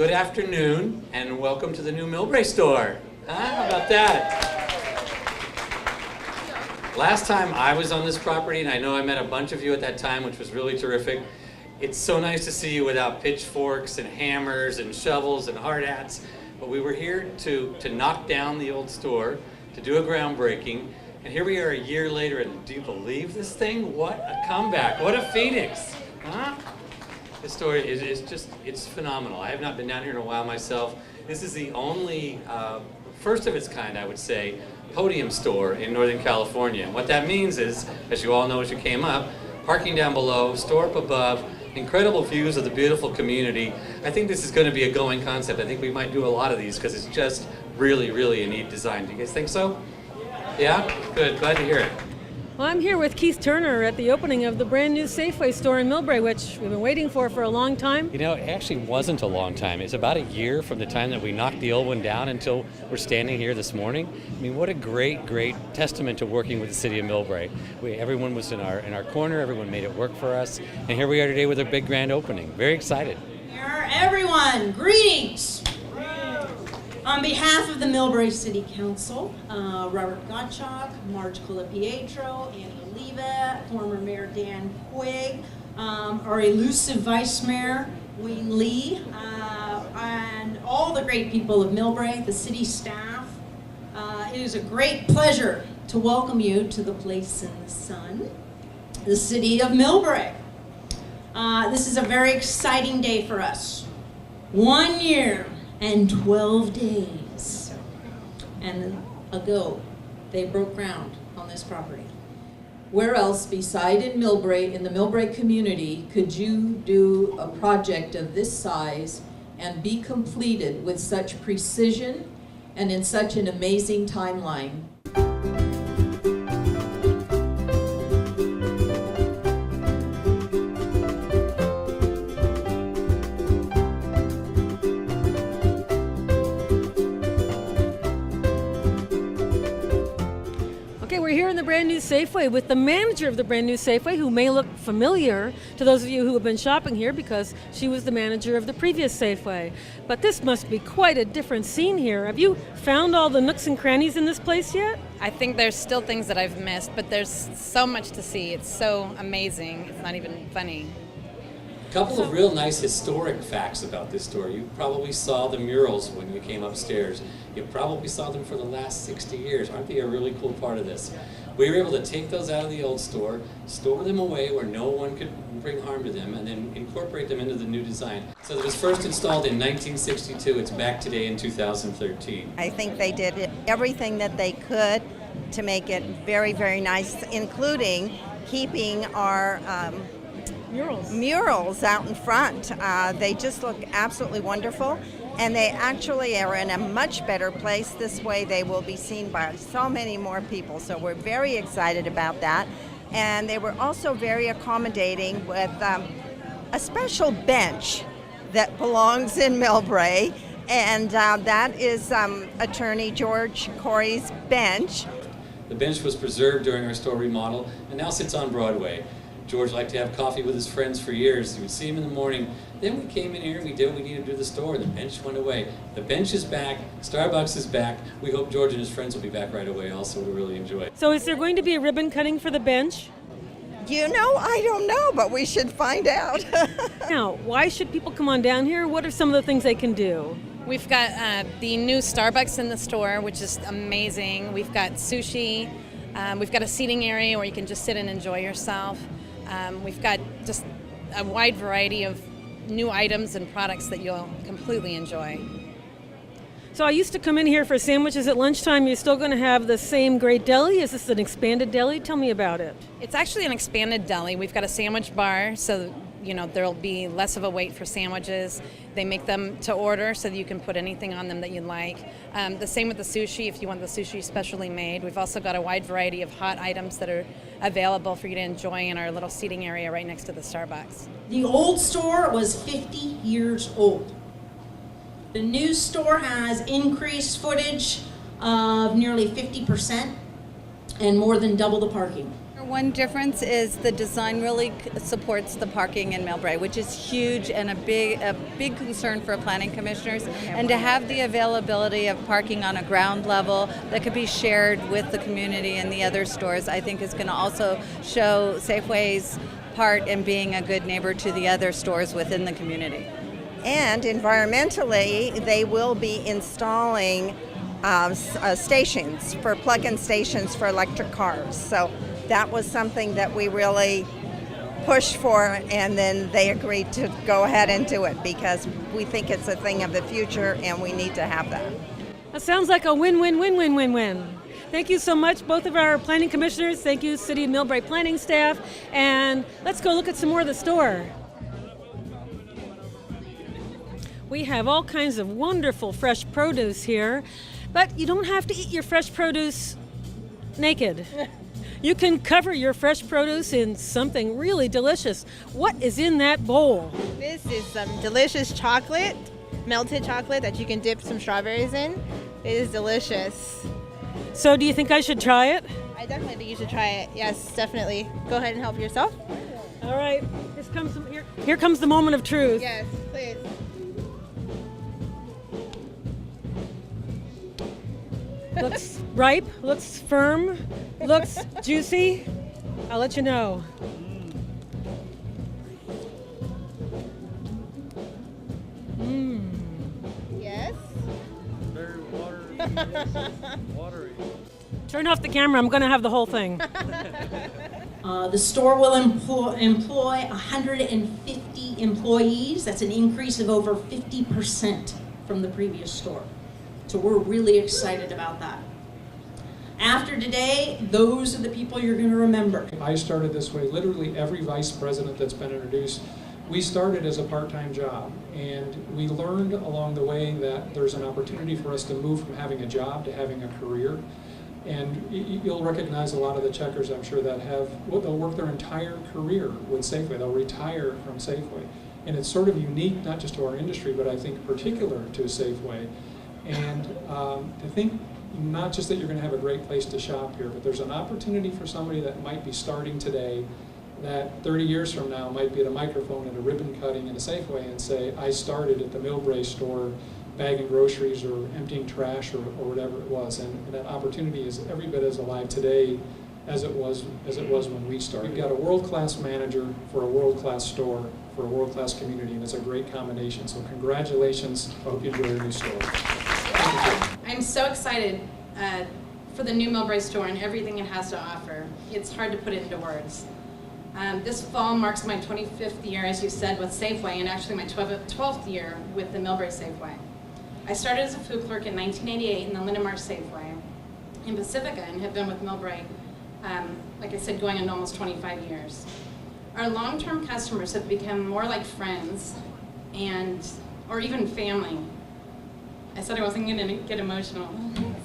Good afternoon, and welcome to the new Millbrae store. How about that? Last time I was on this property, and I know I met a bunch of you at that time, which was really terrific. It's so nice to see you without pitchforks and hammers and shovels and hard hats. But we were here to knock down the old store, to do a groundbreaking. And here we are a year later, and do you believe this thing? What a comeback, what a phoenix, huh? This store is just, it's phenomenal. I have not been down here in a while myself. This is the only, first of its kind, I would say, podium store in Northern California. And what that means is, as you all know as you came up, parking down below, store up above, incredible views of the beautiful community. I think this is going to be a going concept. I think we might do a lot of these because it's just really, really a neat design. Do you guys think so? Yeah? Good. Glad to hear it. Well, I'm here with Keith Turner at the opening of the brand new Safeway store in Millbrae, which we've been waiting for a long time. You know, it actually wasn't a long time. It's about a year from the time that we knocked the old one down until we're standing here this morning. I mean, what a great, great testament to working with the city of Millbrae. Everyone was in our corner, everyone made it work for us, and here we are today with a big grand opening. Very excited. Here, everyone, greetings. On behalf of the Millbrae City Council, Robert Gottschalk, Marge Colapietro, Annie Oliva, former Mayor Dan Quigg, our elusive Vice Mayor Wayne Lee, and all the great people of Millbrae, the city staff. It is a great pleasure to welcome you to the place in the sun, the city of Millbrae. This is a very exciting day for us. 1 year and 12 days and ago they broke ground on this property. Where else beside in Millbrae, in the Millbrae community, could you do a project of this size and be completed with such precision and in such an amazing timeline? We're here in the brand new Safeway with the manager of the brand new Safeway, who may look familiar to those of you who have been shopping here because she was the manager of the previous Safeway. But this must be quite a different scene here. Have you found all the nooks and crannies in this place yet? I think there's still things that I've missed, but there's so much to see. It's so amazing. It's not even funny. A couple of real nice historic facts about this store. You probably saw the murals when you came upstairs. You probably saw them for the last 60 years. Aren't they a really cool part of this? We were able to take those out of the old store, store them away where no one could bring harm to them, and then incorporate them into the new design. So it was first installed in 1962. It's back today in 2013. I think they did everything that they could to make it very, very nice, including keeping our murals out in front. They just look absolutely wonderful, and they actually are in a much better place. This way they will be seen by so many more people, so we're very excited about that. And they were also very accommodating with a special bench that belongs in Millbrae, and that is Attorney George Corey's bench. The bench was preserved during our store remodel and now sits on Broadway. George liked to have coffee with his friends for years. You would see him in the morning. Then we came in here and we did what we needed to do at the store, and the bench went away. The bench is back. Starbucks is back. We hope George and his friends will be back right away also. We really enjoy it. So is there going to be a ribbon cutting for the bench? You know, I don't know, but we should find out. Now, why should people come on down here? What are some of the things they can do? We've got the new Starbucks in the store, which is amazing. We've got sushi. We've got a seating area where you can just sit and enjoy yourself. We've got just a wide variety of new items and products that you'll completely enjoy. So I used to come in here for sandwiches at lunchtime. You're still going to have the same great deli? Is this an expanded deli? Tell me about it. It's actually an expanded deli. We've got a sandwich bar, so there'll be less of a wait for sandwiches. They make them to order so that you can put anything on them that you like. The same with the sushi, if you want the sushi specially made. We've also got a wide variety of hot items that are available for you to enjoy in our little seating area right next to the Starbucks. The old store was 50 years old. The new store has increased footage of nearly 50% and more than double the parking. One difference is the design really supports the parking in Millbrae, which is huge and a big concern for planning commissioners. And to have the availability of parking on a ground level that could be shared with the community and the other stores, I think is going to also show Safeway's part in being a good neighbor to the other stores within the community. And environmentally, they will be installing stations for plug-in stations for electric cars. So that was something that we really pushed for, and then they agreed to go ahead and do it because we think it's a thing of the future and we need to have that. That sounds like a win-win-win-win-win-win. Thank you so much, both of our planning commissioners. Thank you, City of Millbrae planning staff. And let's go look at some more of the store. We have all kinds of wonderful fresh produce here, but you don't have to eat your fresh produce naked. You can cover your fresh produce in something really delicious. What is in that bowl? This is some delicious chocolate, melted chocolate that you can dip some strawberries in. It is delicious. So do you think I should try it? I definitely think you should try it. Yes, definitely. Go ahead and help yourself. All right, here comes the moment of truth. Yes, please. Looks ripe, looks firm, looks juicy. I'll let you know. Yes. Very watery. Turn off the camera, I'm gonna have the whole thing. The store will employ 150 employees. That's an increase of over 50% from the previous store. So we're really excited about that. After today, those are the people you're going to remember. I started this way. Literally every vice president that's been introduced, we started as a part-time job, and we learned along the way that there's an opportunity for us to move from having a job to having a career. And you'll recognize a lot of the checkers, I'm sure, that they'll work their entire career with Safeway. They'll retire from Safeway. And it's sort of unique, not just to our industry, but I think particular to Safeway. And I think not just that you're going to have a great place to shop here, but there's an opportunity for somebody that might be starting today that 30 years from now might be at a microphone at a ribbon cutting in a Safeway and say, I started at the Millbrae store bagging groceries or emptying trash or whatever it was. And that opportunity is every bit as alive today as it was when we started. We've got a world-class manager for a world-class store for a world-class community, and it's a great combination. So congratulations. I hope you enjoy your new store. I'm so excited for the new Millbrae store and everything it has to offer. It's hard to put it into words. This fall marks my 25th year, as you said, with Safeway, and actually my 12th year with the Millbrae Safeway. I started as a food clerk in 1988 in the Lindenmark Safeway in Pacifica and have been with Millbrae, like I said, going on almost 25 years. Our long-term customers have become more like friends or even family. I said I wasn't going to get emotional.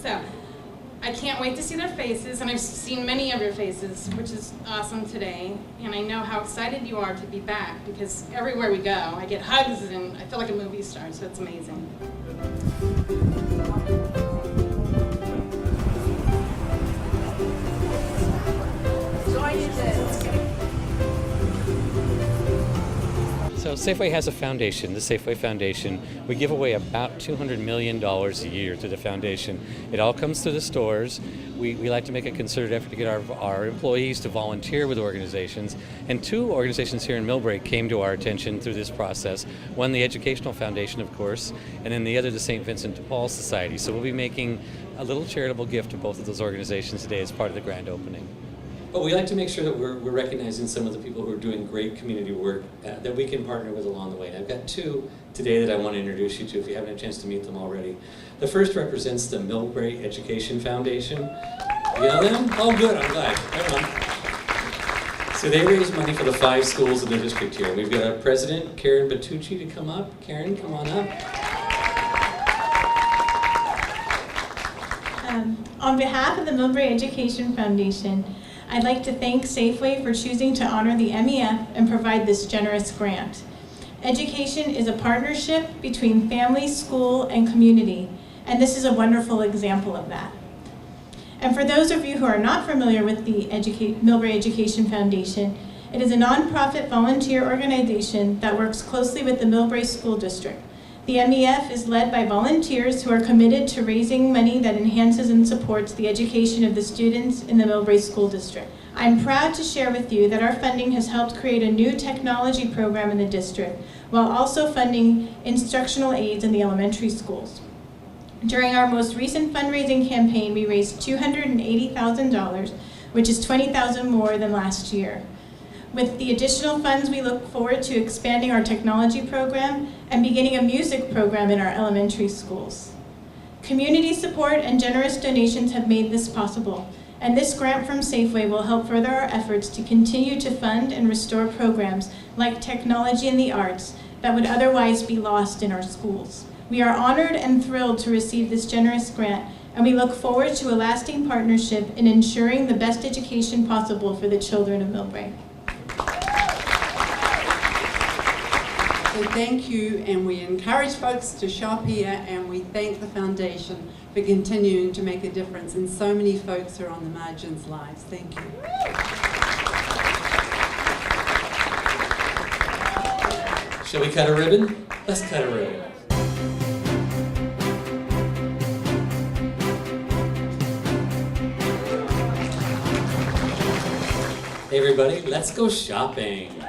So I can't wait to see their faces, and I've seen many of your faces, which is awesome today. And I know how excited you are to be back, because everywhere we go, I get hugs and I feel like a movie star, so it's amazing. So Safeway has a foundation, the Safeway Foundation. We give away about $200 million a year to the foundation. It all comes through the stores. We like to make a concerted effort to get our employees to volunteer with organizations. And two organizations here in Millbrae came to our attention through this process. One, the Educational Foundation, of course, and then the other, the St. Vincent de Paul Society. So we'll be making a little charitable gift to both of those organizations today as part of the grand opening. But we like to make sure that we're recognizing some of the people who are doing great community work that we can partner with along the way. And I've got two today that I want to introduce you to if you haven't had a chance to meet them already. The first represents the Millbrae Education Foundation. You know them? Oh good, I'm glad. Right on. So they raise money for the 5 schools in the district here. We've got our president, Karen Batucci, to come up. Karen, come on up. On behalf of the Millbrae Education Foundation, I'd like to thank Safeway for choosing to honor the MEF and provide this generous grant. Education is a partnership between family, school, and community, and this is a wonderful example of that. And for those of you who are not familiar with the Millbrae Education Foundation, it is a nonprofit volunteer organization that works closely with the Millbrae School District. The MEF is led by volunteers who are committed to raising money that enhances and supports the education of the students in the Millbrae School District. I'm proud to share with you that our funding has helped create a new technology program in the district, while also funding instructional aids in the elementary schools. During our most recent fundraising campaign, we raised $280,000, which is $20,000 more than last year. With the additional funds, we look forward to expanding our technology program and beginning a music program in our elementary schools. Community support and generous donations have made this possible, and this grant from Safeway will help further our efforts to continue to fund and restore programs like technology and the arts that would otherwise be lost in our schools. We are honored and thrilled to receive this generous grant, and we look forward to a lasting partnership in ensuring the best education possible for the children of Millbrae. So thank you, and we encourage folks to shop here, and we thank the foundation for continuing to make a difference in so many folks who are on the margins' lives. Thank you. Shall we cut a ribbon? Let's cut a ribbon. Hey everybody, let's go shopping.